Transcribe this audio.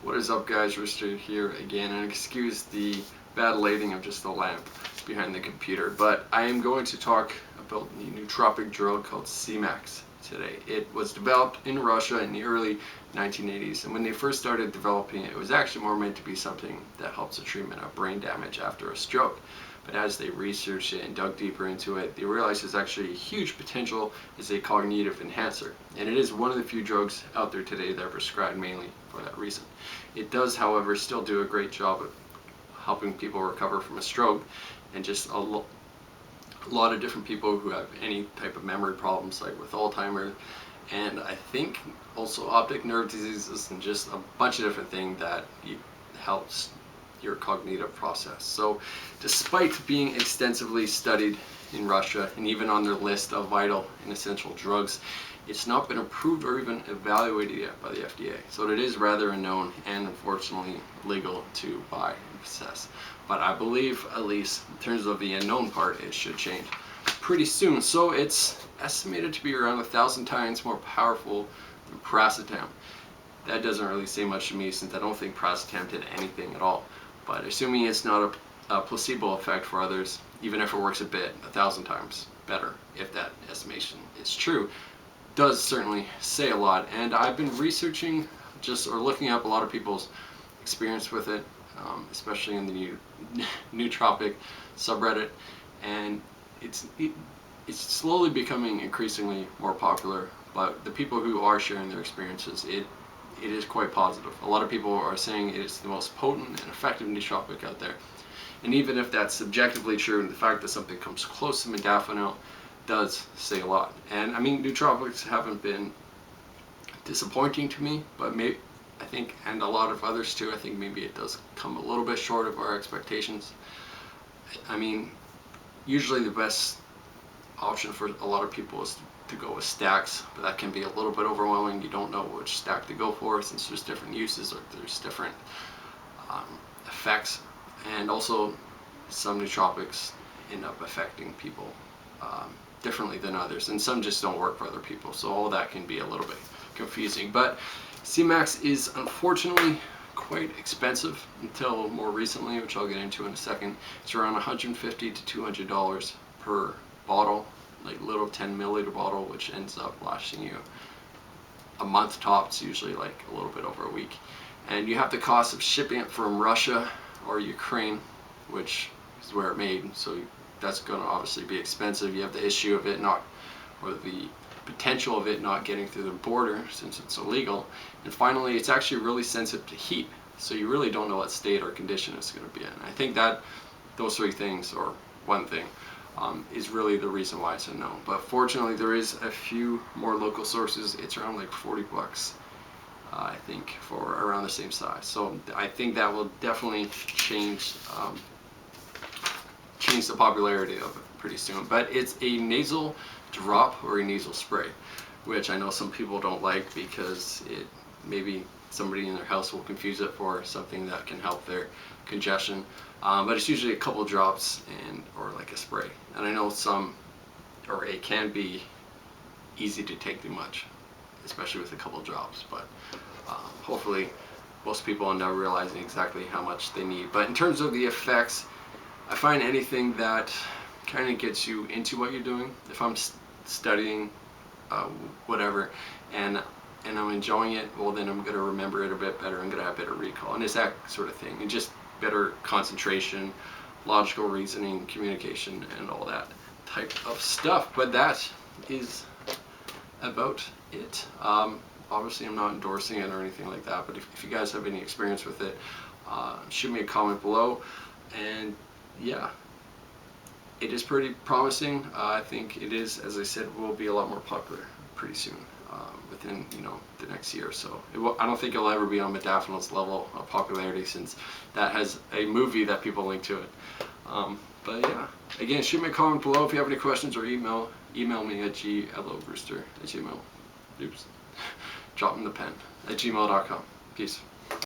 What is up, guys? Rooster here again, and excuse the bad lighting of just the lamp behind the computer, but I am going to talk about the nootropic drug called Semax today. It was developed in Russia in the early 1980s, and when they first started developing it, it was actually more meant to be something that helps the treatment of brain damage after a stroke. But as they researched it and dug deeper into it, they realized there's actually a huge potential as a cognitive enhancer. And it is one of the few drugs out there today that are prescribed mainly for that reason. It does, however, still do a great job of helping people recover from a stroke, and just a lot of different people who have any type of memory problems, like with Alzheimer's, and I think also optic nerve diseases, and just a bunch of different things that helps your cognitive process. So despite being extensively studied in Russia and even on their list of vital and essential drugs, it's not been approved or even evaluated yet by the FDA. So it is rather unknown and unfortunately illegal to buy and possess. But I believe, at least in terms of the unknown part, it should change pretty soon. So it's estimated to be around 1,000 times more powerful than paracetam. That doesn't really say much to me, since I don't think paracetam did anything at all. But assuming it's not a placebo effect for others, even if it works a bit, 1,000 times better, if that estimation is true, does certainly say a lot. And I've been researching or looking up a lot of people's experience with it, especially in the nootropic subreddit, and it's slowly becoming increasingly more popular. But the people who are sharing their experiences, it is quite positive. A lot of people are saying it is the most potent and effective nootropic out there. And even if that's subjectively true, and the fact that something comes close to modafinil does say a lot. And I mean, nootropics haven't been disappointing to me, but maybe, I think, and a lot of others too, I think maybe it does come a little bit short of our expectations. I mean, usually the best option for a lot of people is to go with stacks, but that can be a little bit overwhelming. You don't know which stack to go for, since there's different uses or there's different effects, and also some nootropics end up affecting people differently than others, and some just don't work for other people, so all that can be a little bit confusing. But Semax is unfortunately quite expensive until more recently, which I'll get into in a second. It's around $150 to $200 per bottle, like little 10 milliliter bottle, which ends up lasting you a month tops, usually like a little bit over a week. And you have the cost of shipping it from Russia or Ukraine, which is where it made, so that's going to obviously be expensive. You have the issue of it or the potential of it not getting through the border, since it's illegal. And finally, it's actually really sensitive to heat, so you really don't know what state or condition it's going to be in. I think that those three things, or one thing, is really the reason why it's unknown. But fortunately, there is a few more local sources. It's around like 40 bucks, I think, for around the same size. So I think that will definitely change the popularity of it pretty soon. But it's a nasal drop or a nasal spray, which I know some people don't like, because it maybe somebody in their house will confuse it for something that can help their congestion. But it's usually a couple drops or like a spray. And I know it can be easy to take too much, especially with a couple drops. But hopefully most people end up realizing exactly how much they need. But in terms of the effects, I find anything that kind of gets you into what you're doing. If I'm studying whatever, and I'm enjoying it, well, then I'm going to remember it a bit better. I'm going to have better recall, and it's that sort of thing. And just better concentration, logical reasoning, communication, and all that type of stuff. But that is about it. Obviously, I'm not endorsing it or anything like that, but if you guys have any experience with it, shoot me a comment below. And yeah, it is pretty promising. I think it is, as I said, will be a lot more popular pretty soon, within the next year or so. I don't think it'll ever be on modafinil's level of popularity, since that has a movie that people link to it. But yeah, again, shoot me a comment below if you have any questions, or email me at glowbrewster@gmail. Oops, drop in the pen at gmail.com. Peace.